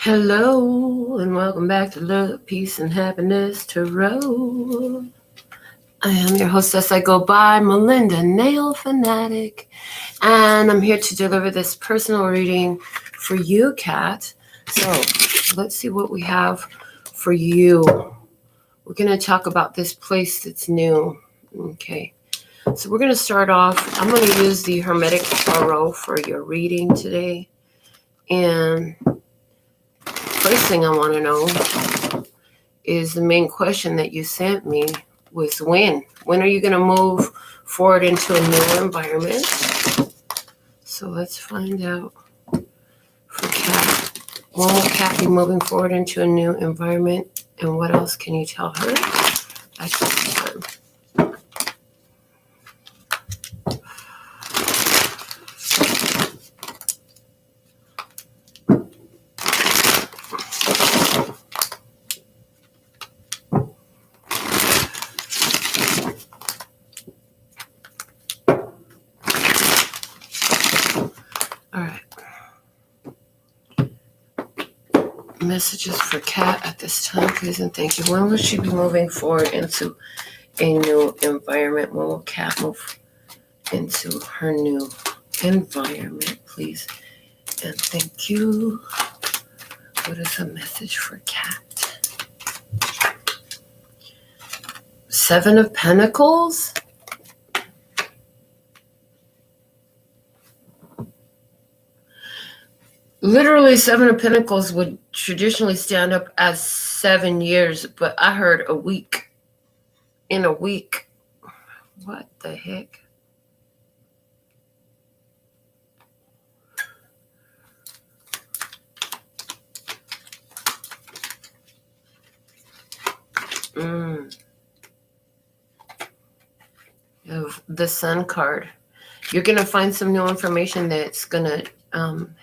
Hello, and welcome back to Love, Peace, and Happiness Tarot. I am your hostess. I go by Melinda, NailFanatic, and I'm here to deliver this personal reading for you, Kat. So let's see what we have for you. We're going to talk about this place that's new. Okay, so we're going to start off. I'm going to use the Hermetic Tarot for your reading today. And first thing I want to know is the main question that you sent me was when. When are you going to move forward into a new environment? So let's find out for Kat. When will Kat be moving forward into a new environment? And what else can you tell her at this time? Messages for Kat at this time, please and thank you. When will she be moving forward into a new environment? When will Kat move into her new environment, please and thank you? What is a message for Kat? Seven of Pentacles. Literally, Seven of Pentacles would traditionally stand up as 7 years, but I heard a week. In a week. What the heck? Of the Sun card. You're going to find some new information that's going to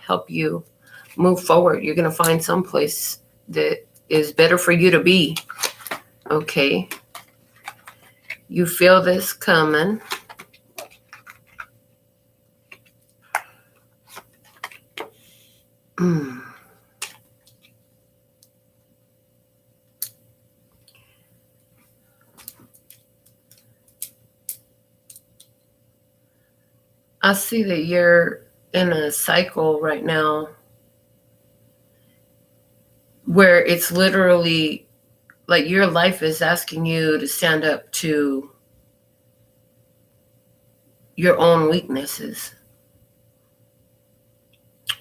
help you move forward. You're going to find some place that is better for you to be. Okay. You feel this coming. I see that you're in a cycle right now where it's literally like your life is asking you to stand up to your own weaknesses.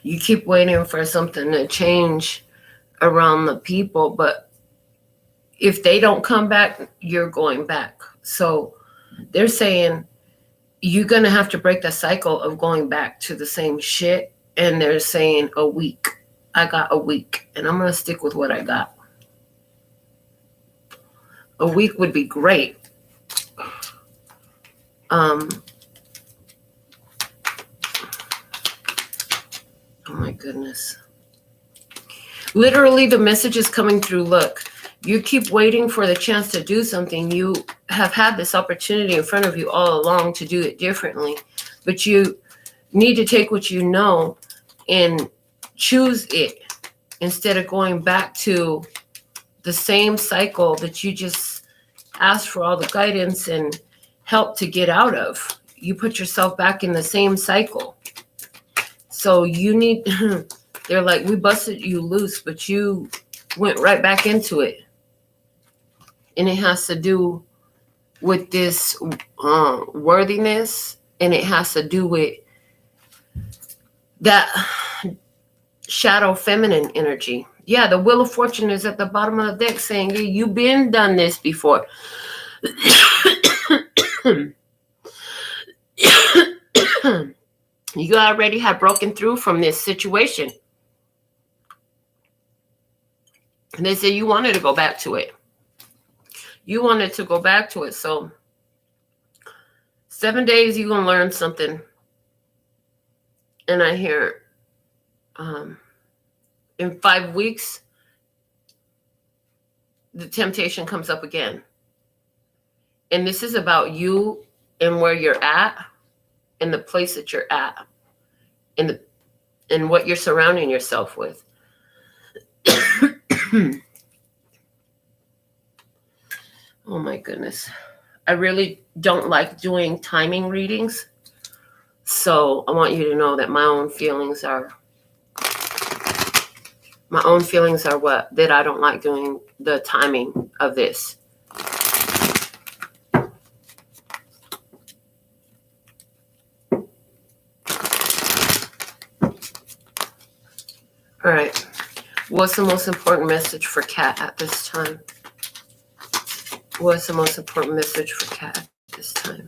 You keep waiting for something to change around the people, but if they don't come back, you're going back. So they're saying you're going to have to break the cycle of going back to the same shit. And they're saying a week. I got a week, and I'm going to stick with what I got. A week would be great. Oh my goodness. Literally, the message is coming through. Look, you keep waiting for the chance to do something. You have had this opportunity in front of you all along to do it differently, but you need to take what you know and choose it instead of going back to the same cycle that you just asked for all the guidance and help to get out of. You put yourself back in the same cycle. So you need, they're like, we busted you loose, but you went right back into it. And it has to do with this worthiness, and it has to do with that shadow feminine energy. Yeah, the Wheel of Fortune is at the bottom of the deck saying, hey, you've been done this before. You already have broken through from this situation. And they say you wanted to go back to it. You wanted to go back to it. So 7 days, you're going to learn something. And I hear in 5 weeks, the temptation comes up again. And this is about you and where you're at and the place that you're at and what you're surrounding yourself with. Oh my goodness. I really don't like doing timing readings. So I want you to know that my own feelings are what? That I don't like doing the timing of this. All right. What's the most important message for Cat at this time? What's the most important message for Cat at this time?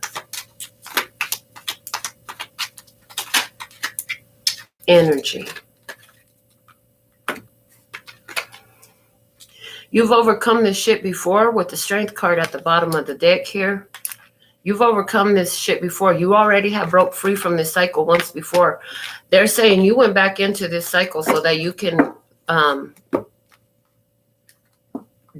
Energy. You've overcome this shit before with the Strength card at the bottom of the deck here. You've overcome this shit before. You already have broke free from this cycle once before. They're saying you went back into this cycle so that you can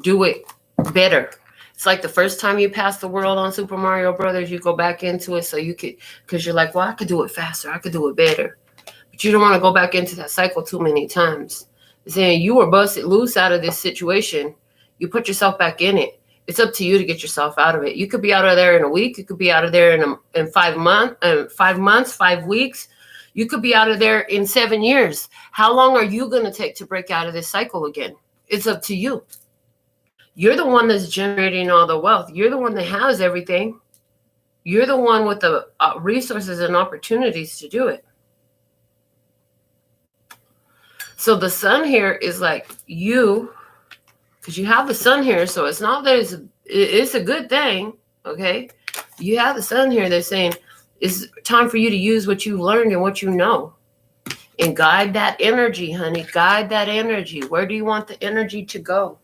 do it better. It's like the first time you pass the world on Super Mario Brothers, you go back into it so you could, because you're like, well, I could do it faster. I could do it better. But you don't want to go back into that cycle too many times. Saying you were busted loose out of this situation. You put yourself back in it. It's up to you to get yourself out of it. You could be out of there in a week. You could be out of there in 5 months, 5 weeks. You could be out of there in 7 years. How long are you going to take to break out of this cycle again? It's up to you. You're the one that's generating all the wealth. You're the one that has everything. You're the one with the resources and opportunities to do it. So the sun here is like you, because you have the sun here. So it's not that it's a good thing. Okay. You have the sun here. They're saying it's time for you to use what you've learned and what you know and guide that energy, honey. Guide that energy. Where do you want the energy to go?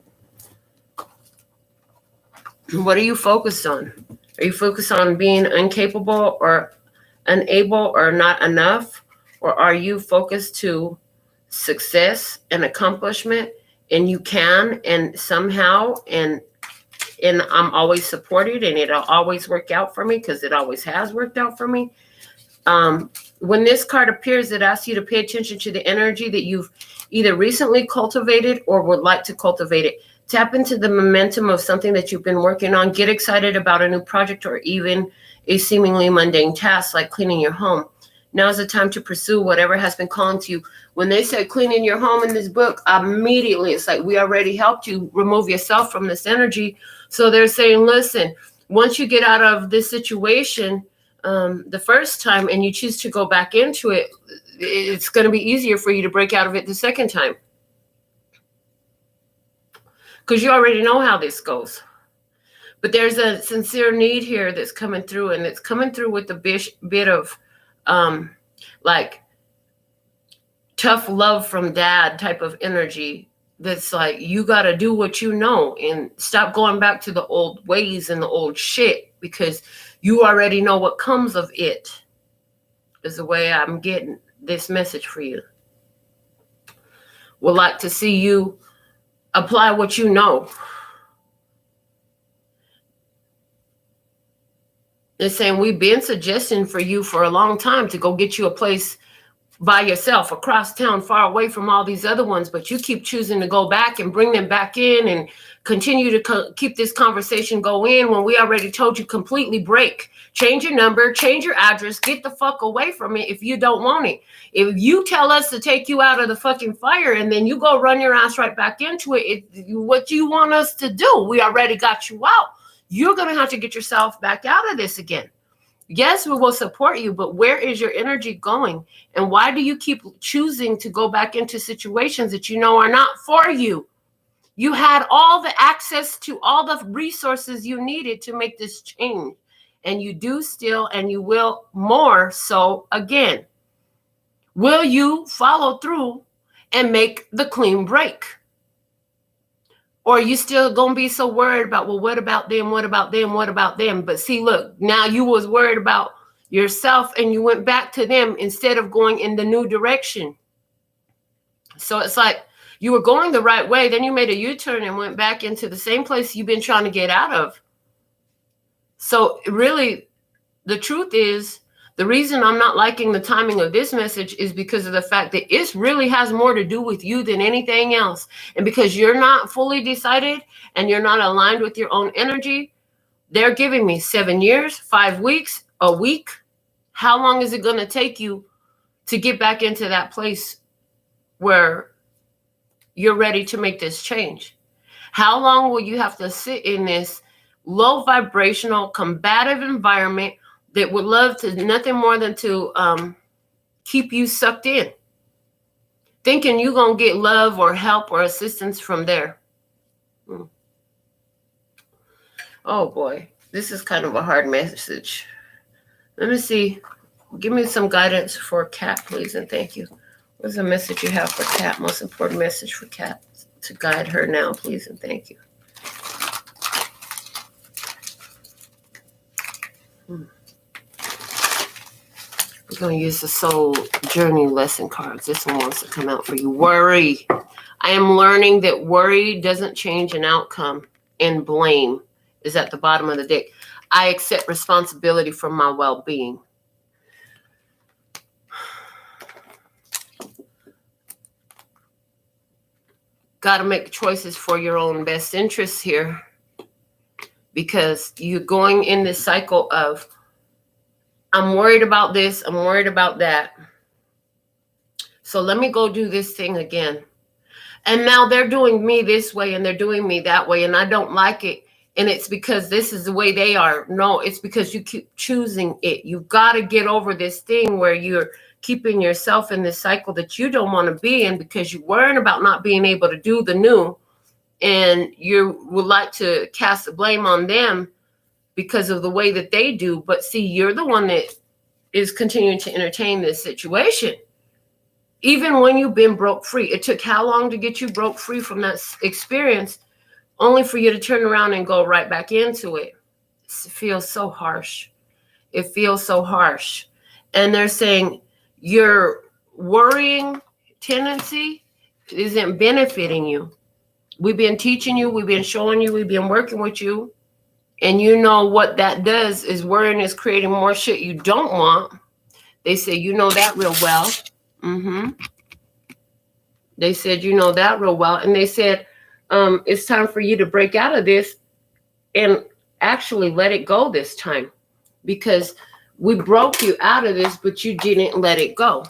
What are you focused on? Are you focused on being incapable or unable or not enough? Or are you focused to success and accomplishment, and you can, and somehow, and I'm always supported, and it'll always work out for me because it always has worked out for me. When this card appears, it asks you to pay attention to the energy that you've either recently cultivated or would like to cultivate it. Tap into the momentum of something that you've been working on. Get excited about a new project or even a seemingly mundane task like cleaning your home. Now is the time to pursue whatever has been calling to you. When they said cleaning your home in this book, immediately it's like we already helped you remove yourself from this energy. So they're saying, listen, once you get out of this situation the first time and you choose to go back into it, it's going to be easier for you to break out of it the second time. Because you already know how this goes. But there's a sincere need here that's coming through, and it's coming through with a bit of like tough love from dad type of energy. That's like, you got to do what you know and stop going back to the old ways and the old shit, because you already know what comes of it, is the way I'm getting this message for you. Would like to see you apply what you know. They're saying we've been suggesting for you for a long time to go get you a place by yourself across town, far away from all these other ones, but you keep choosing to go back and bring them back in and continue to keep this conversation going when we already told you completely break. Change your number, change your address, get the fuck away from it if you don't want it. If you tell us to take you out of the fucking fire and then you go run your ass right back into it, what you want us to do, we already got you out. You're going to have to get yourself back out of this again. Yes, we will support you, but where is your energy going? And why do you keep choosing to go back into situations that you know are not for you? You had all the access to all the resources you needed to make this change. And you do still, and you will more so again. Will you follow through and make the clean break? Or are you still going to be so worried about, well, what about them? What about them? What about them? But see, look, now you was worried about yourself and you went back to them instead of going in the new direction. So it's like you were going the right way. Then you made a U-turn and went back into the same place you've been trying to get out of. So really, the truth is The reason I'm not liking the timing of this message is because of the fact that it really has more to do with you than anything else. And because you're not fully decided and you're not aligned with your own energy, they're giving me 7 years, 5 weeks, a week. How long is it going to take you to get back into that place where you're ready to make this change? How long will you have to sit in this low vibrational, combative environment that would love to nothing more than to keep you sucked in, thinking you're going to get love or help or assistance from there? Oh boy, this is kind of a hard message. Let me see. Give me some guidance for Cat, please, and thank you. What's the message you have for Cat? Most important message for Cat to guide her now, please, and thank you. We're going to use the Soul Journey lesson cards. This one wants to come out for you. Worry. I am learning that worry doesn't change an outcome, and blame is at the bottom of the deck. I accept responsibility for my well-being. Got to make choices for your own best interests here, because you're going in this cycle of, I'm worried about this, I'm worried about that, so let me go do this thing again. And now they're doing me this way and they're doing me that way, and I don't like it, and it's because this is the way they are. No, it's because you keep choosing it. You've got to get over this thing where you're keeping yourself in this cycle that you don't want to be in, because you're worrying about not being able to do the new, and you would like to cast the blame on them because of the way that they do. But see, you're the one that is continuing to entertain this situation. Even when you've been broke free, it took how long to get you broke free from that experience, only for you to turn around and go right back into it? It feels so harsh. It feels so harsh. And they're saying your worrying tendency isn't benefiting you. We've been teaching you, we've been showing you, we've been working with you. And you know what that does is worrying is creating more shit you don't want. They say, you know that real well. They said, you know that real well. And they said, it's time for you to break out of this and actually let it go this time. Because we broke you out of this, but you didn't let it go.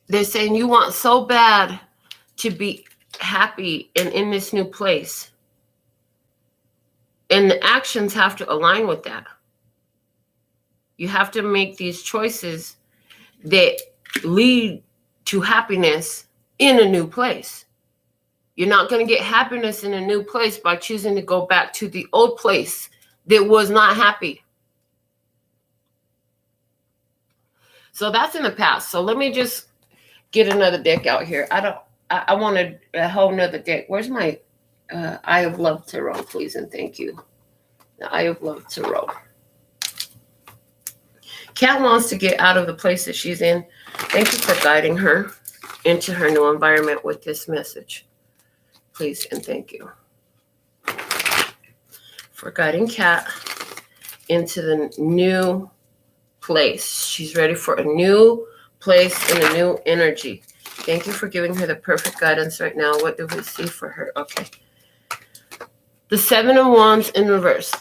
They're saying you want so bad to be happy and in this new place. And the actions have to align with that. You have to make these choices that lead to happiness in a new place. You're not going to get happiness in a new place by choosing to go back to the old place that was not happy. So that's in the past. So let me just get another deck out here. I wanted a whole nother deck. Where's my Eye of Love Tarot, please, and thank you. The Eye of Love Tarot. Cat wants to get out of the place that she's in. Thank you for guiding her into her new environment with this message. Please and thank you. For guiding Cat into the new place. She's ready for a new place and a new energy. Thank you for giving her the perfect guidance right now. What do we see for her? Okay. The Seven of Wands in reverse.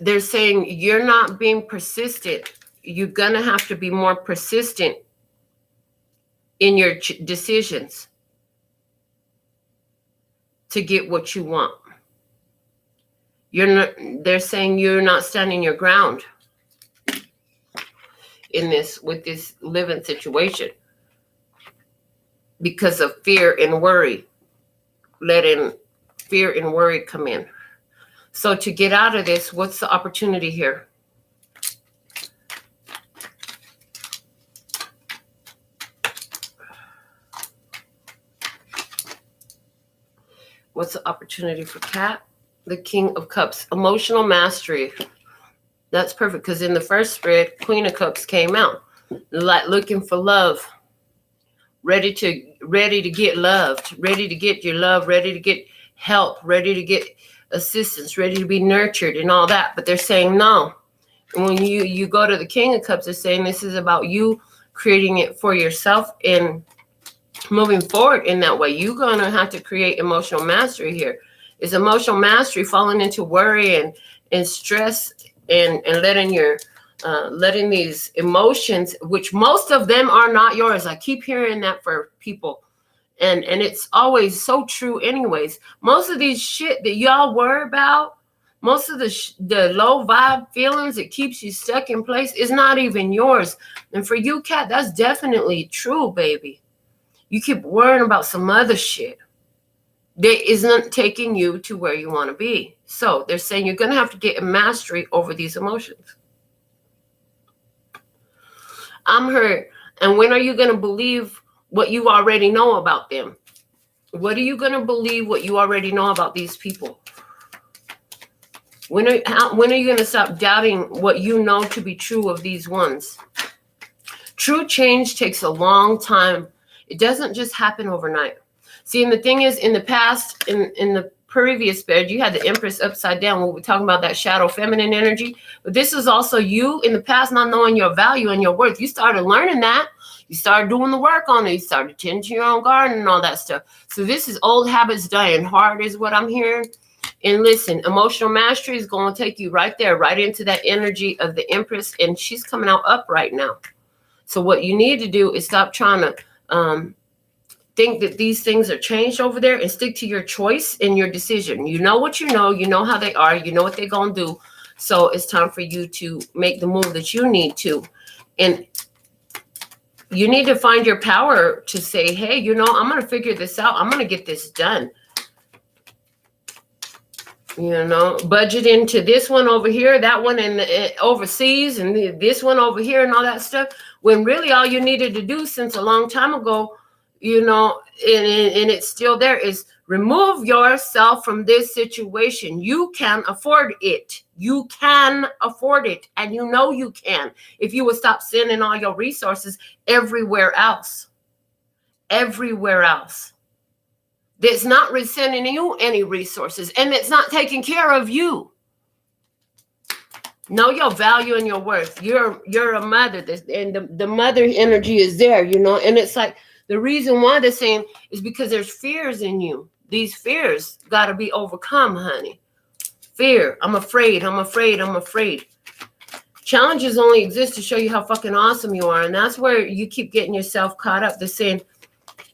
They're saying you're not being persistent. You're going to have to be more persistent in your decisions to get what you want. They're saying you're not standing your ground with this living situation because of fear and worry, letting fear and worry come in. So to get out of this, what's the opportunity here? What's the opportunity for Cat? The King of Cups. Emotional mastery. That's perfect, because in the first spread, Queen of Cups came out. Like looking for love. Ready to get loved. Ready to get your love. Ready to get help. Ready to get assistance. Ready to be nurtured and all that. But they're saying no. And when you go to the King of Cups, they're saying this is about you creating it for yourself and moving forward in that way. You're going to have to create emotional mastery here. Is emotional mastery falling into worry and stress and letting these emotions, which most of them are not yours. I keep hearing that for people. And it's always so true anyways. Most of these shit that y'all worry about, most of the low vibe feelings that keeps you stuck in place is not even yours. And for you, Kat, that's definitely true, baby. You keep worrying about some other shit that isn't taking you to where you want to be. So they're saying you're going to have to get a mastery over these emotions. I'm hurt. And when are you going to believe what you already know about them? What are you going to believe what you already know about these people? When are you going to stop doubting what you know to be true of these ones? True change takes a long time. It doesn't just happen overnight. See, and the thing is, in the past, in the previous bed, you had the Empress upside down. We were talking about that shadow feminine energy. But this is also you in the past not knowing your value and your worth. You started learning that. You started doing the work on it. You started tending to your own garden and all that stuff. So this is old habits dying hard is what I'm hearing. And listen, emotional mastery is going to take you right there, right into that energy of the Empress. And she's coming out up right now. So what you need to do is stop trying to think that these things are changed over there and stick to your choice and your decision. You know what you know how they are, you know what they're going to do. So it's time for you to make the move that you need to. And you need to find your power to say, hey, I'm going to figure this out. I'm going to get this done. Budget into this one over here, that one in overseas, and this one over here and all that stuff. When really all you needed to do since a long time ago, and it's still there, is remove yourself from this situation. You can afford it. You can afford it. And you can. If you would stop sending all your resources everywhere else. Everywhere else. That's not sending you any resources. And it's not taking care of you. Know your value and your worth. You're a mother. And the mother energy is there, And it's like, the reason why they're saying is because there's fears in you. These fears got to be overcome, honey. Fear. I'm afraid. I'm afraid. I'm afraid. Challenges only exist to show you how fucking awesome you are. And that's where you keep getting yourself caught up. They're saying,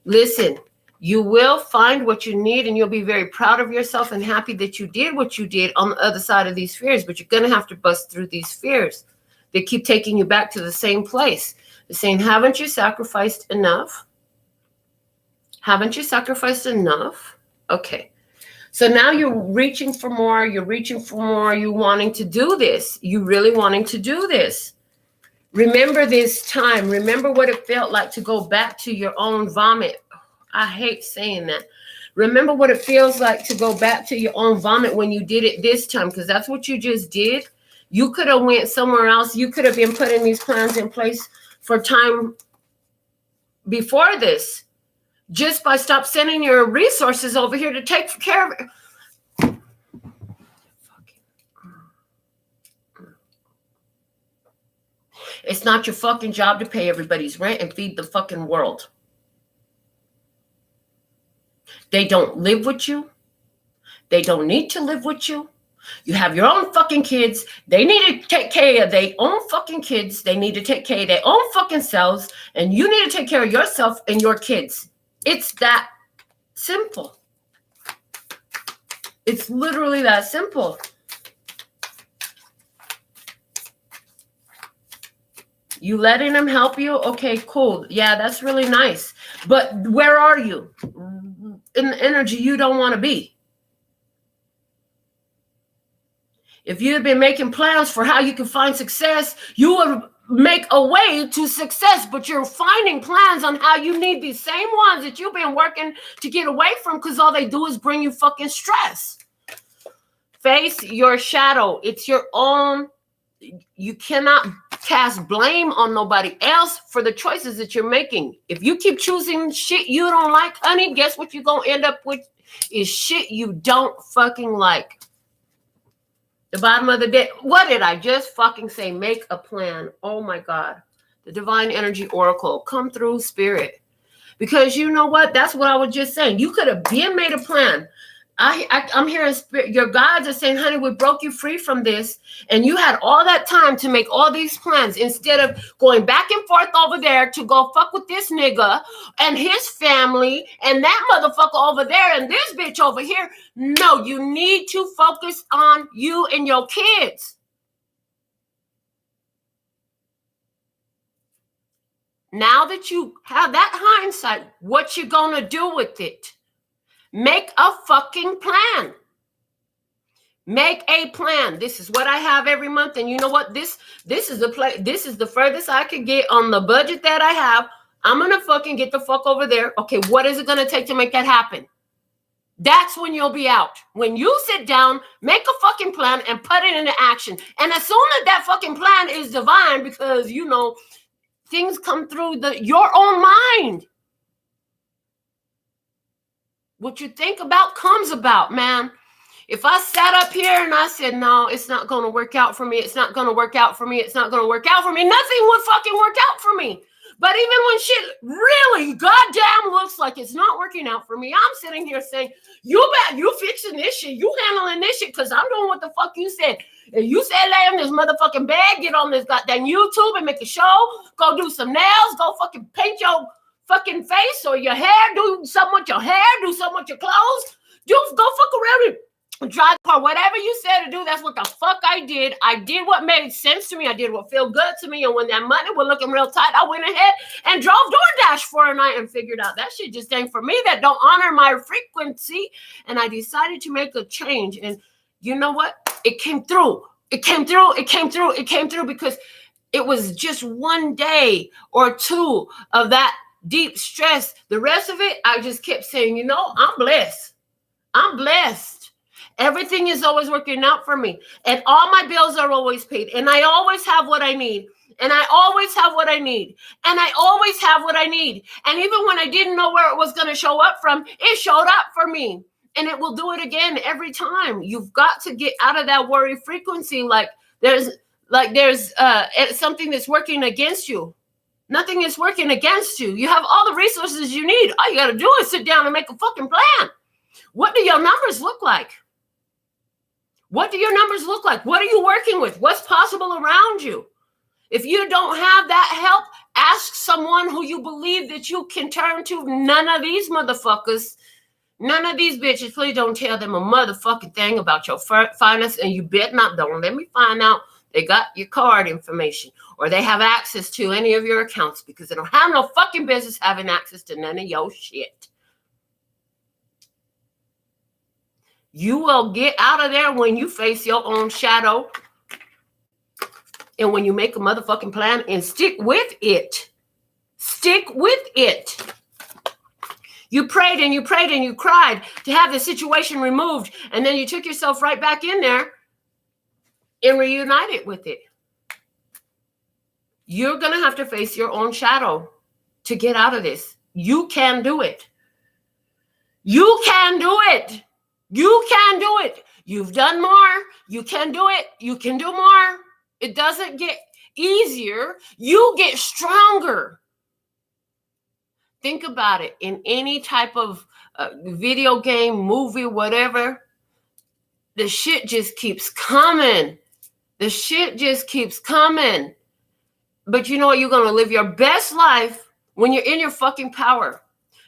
listen, you will find what you need and you'll be very proud of yourself and happy that you did what you did on the other side of these fears. But you're going to have to bust through these fears. They keep taking you back to the same place. They're saying, haven't you sacrificed enough? Haven't you sacrificed enough? Okay. So now you're reaching for more. You're reaching for more. You're wanting to do this. You really wanting to do this. Remember this time. Remember what it felt like to go back to your own vomit. I hate saying that. Remember what it feels like to go back to your own vomit when you did it this time, because that's what you just did. You could have went somewhere else. You could have been putting these plans in place for time before this. Just by stop sending your resources over here to take care of it. It's not your fucking job to pay everybody's rent and feed the fucking world. They don't live with you. They don't need to live with you. You have your own fucking kids. They need to take care of their own fucking kids. They need to take care of their own fucking selves. And you need to take care of yourself and your kids. It's that simple. It's literally that simple. You letting them help you? Okay, cool. Yeah, that's really nice. But where are you? In the energy you don't want to be. If you had been making plans for how you can find success, you would have make a way to success, but you're finding plans on how you need these same ones that you've been working to get away from, because all they do is bring you fucking stress. Face your shadow. It's your own. You cannot cast blame on nobody else for the choices that you're making. If you keep choosing shit you don't like, honey, guess what you're gonna end up with is shit you don't fucking like. The bottom of the deck. What did I just fucking say? Make a plan. Oh my God. The Divine Energy Oracle. Come through, Spirit. Because you know what? That's what I was just saying. You could have been made a plan. I'm hearing Spirit. Your guides are saying, honey, we broke you free from this. And you had all that time to make all these plans instead of going back and forth over there to go fuck with this nigga and his family and that motherfucker over there and this bitch over here. No, you need to focus on you and your kids. Now that you have that hindsight, what you gonna do with it? Make a fucking plan. Make a plan. This is what I have every month, and you know what? This is the play. This is the furthest I could get on the budget that I have. I'm gonna fucking get the fuck over there. Okay, what is it gonna take to make that happen? That's when you'll be out. When you sit down, make a fucking plan and put it into action. And as soon as that fucking plan is divine, because you know things come through your own mind. What you think about comes about, man. If I sat up here and I said, no, it's not going to work out for me. It's not going to work out for me. It's not going to work out for me. Nothing would fucking work out for me. But even when shit really goddamn looks like it's not working out for me, I'm sitting here saying, you fixing this shit. You handling this shit because I'm doing what the fuck you said. If you said lay on this motherfucking bed, get on this goddamn YouTube and make a show, go do some nails, go fucking paint your fucking face or your hair, do something with your hair, do something with your clothes, go fuck around and drive the car, whatever you said to do, that's what the fuck I did. I did what made sense to me. I did what felt good to me. And when that money was looking real tight, I went ahead and drove DoorDash for a night and figured out that shit just ain't for me. That don't honor my frequency. And I decided to make a change. And you know what? It came through. It came through. It came through. It came through because it was just one day or two of that deep stress. The rest of it, I just kept saying, you know, I'm blessed. I'm blessed. Everything is always working out for me. And all my bills are always paid. And I always have what I need. And I always have what I need. And I always have what I need. And even when I didn't know where it was going to show up from, it showed up for me. And it will do it again every time. You've got to get out of that worry frequency. Like there's something that's working against you. Nothing is working against you. You have all the resources you need. All you got to do is sit down and make a fucking plan. What do your numbers look like? What do your numbers look like? What are you working with? What's possible around you? If you don't have that help, ask someone who you believe that you can turn to. None of these motherfuckers, none of these bitches, please don't tell them a motherfucking thing about your finance, and you bet not. Don't let me find out they got your card information or they have access to any of your accounts, because they don't have no fucking business having access to none of your shit. You will get out of there when you face your own shadow and when you make a motherfucking plan and stick with it. Stick with it. You prayed and you prayed and you cried to have the situation removed, and then you took yourself right back in there and reunited with it. You're going to have to face your own shadow to get out of this. You can do it. You can do it. You can do it. You've done more. You can do it. You can do more. It doesn't get easier. You get stronger. Think about it. In any type of video game, movie, whatever, the shit just keeps coming. The shit just keeps coming. But you know what? You're going to live your best life when you're in your fucking power.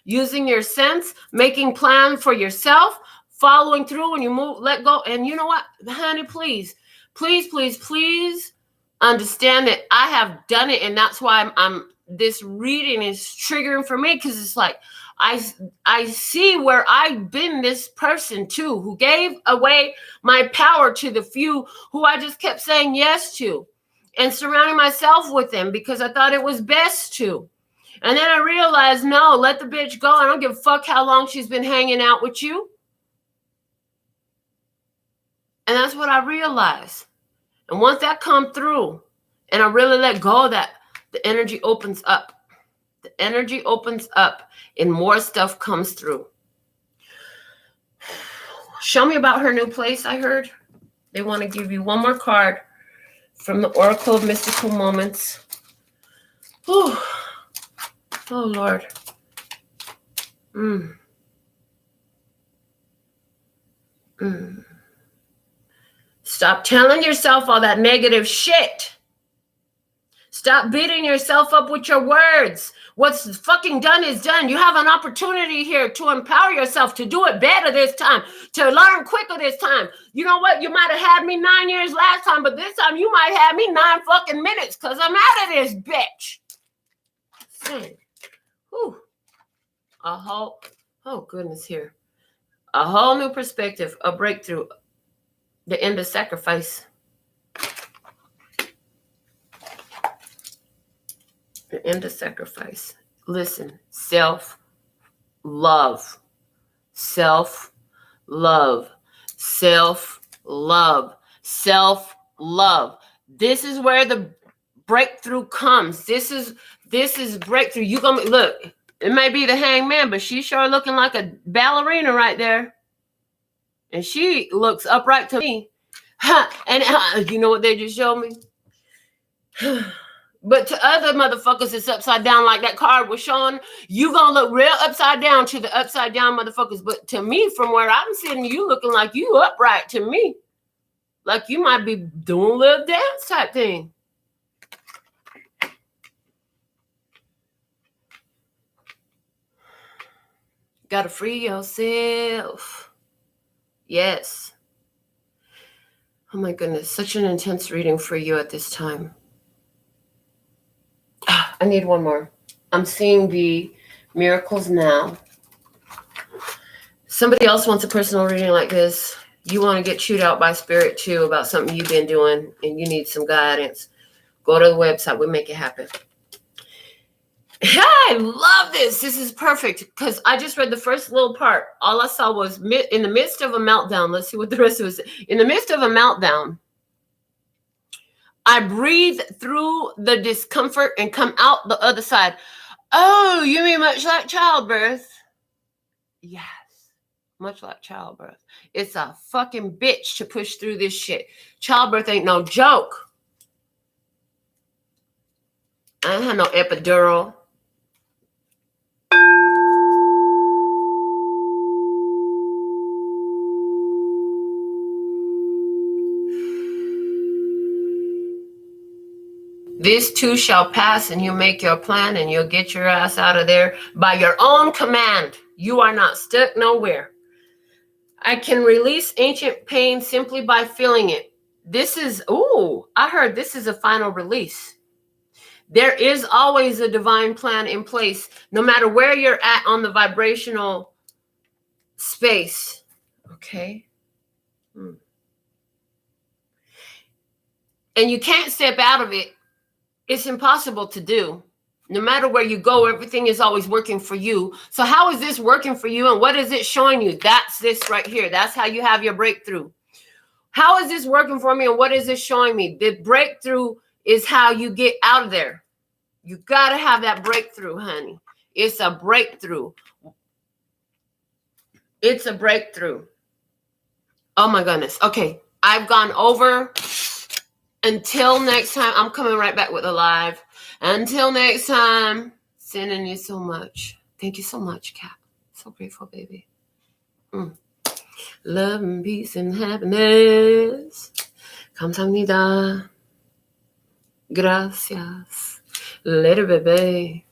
Using your sense, making plans for yourself, following through when you move, let go. And you know what, honey, please understand that I have done it. And that's why I'm this reading is triggering for me, because it's like, I see where I've been this person too, who gave away my power to the few who I just kept saying yes to. and surrounding myself with them because I thought it was best to. And then I realized, no, let the bitch go. I don't give a fuck how long she's been hanging out with you. And that's what I realized. And once that come through and I really let go of that, the energy opens up. The energy opens up and more stuff comes through. Show me about her new place, I heard. They want to give you one more card from the Oracle of Mystical Moments. Whew. Oh, Lord. Stop telling yourself all that negative shit. Stop beating yourself up with your words. What's fucking done is done. You have an opportunity here to empower yourself to do it better this time, to learn quicker this time. You know what? You might have had me 9 years last time, but this time you might have me 9 fucking minutes because I'm out of this bitch. Whew. Oh goodness, here. A whole new perspective, a breakthrough, the end of sacrifice. The end of sacrifice. Listen, self-love. Self-love. Self-love. Self-love. This is where the breakthrough comes. This is breakthrough. You gonna look, it may be the hangman, but she's sure looking like a ballerina right there. And she looks upright to me. And you know what they just showed me? But to other motherfuckers, it's upside down like that card was showing. You gonna look real upside down to the upside down motherfuckers. But to me, from where I'm sitting, you looking like you upright to me. Like you might be doing a little dance type thing. Gotta free yourself. Yes. Oh my goodness, such an intense reading for you at this time. I need one more. I'm seeing the miracles now. Somebody else wants a personal reading like this. You want to get chewed out by spirit too about something you've been doing and you need some guidance. Go to the website. We'll make it happen. I love this. This is perfect because I just read the first little part. All I saw was in the midst of a meltdown. Let's see what the rest of it says. In the midst of a meltdown, I breathe through the discomfort and come out the other side. Oh, you mean much like childbirth? Yes, much like childbirth. It's a fucking bitch to push through this shit. Childbirth ain't no joke. I ain't had no epidural. This too shall pass, and you make your plan, and you'll get your ass out of there by your own command. You are not stuck nowhere. I can release ancient pain simply by feeling it. This is, I heard this is a final release. There is always a divine plan in place, no matter where you're at on the vibrational space. Okay? And you can't step out of it. It's impossible to do. No matter where you go, everything is always working for you. So how is this working for you? And what is it showing you? That's this right here. That's how you have your breakthrough. How is this working for me? And what is this showing me? The breakthrough is how you get out of there. You got to have that breakthrough, honey. It's a breakthrough. It's a breakthrough. Oh my goodness. Okay. I've gone over. Until next time, I'm coming right back with a live. Until next time, sending you so much. Thank you so much, Cap. So grateful, baby. Love and peace and happiness. 감사합니다. Gracias. Later, baby.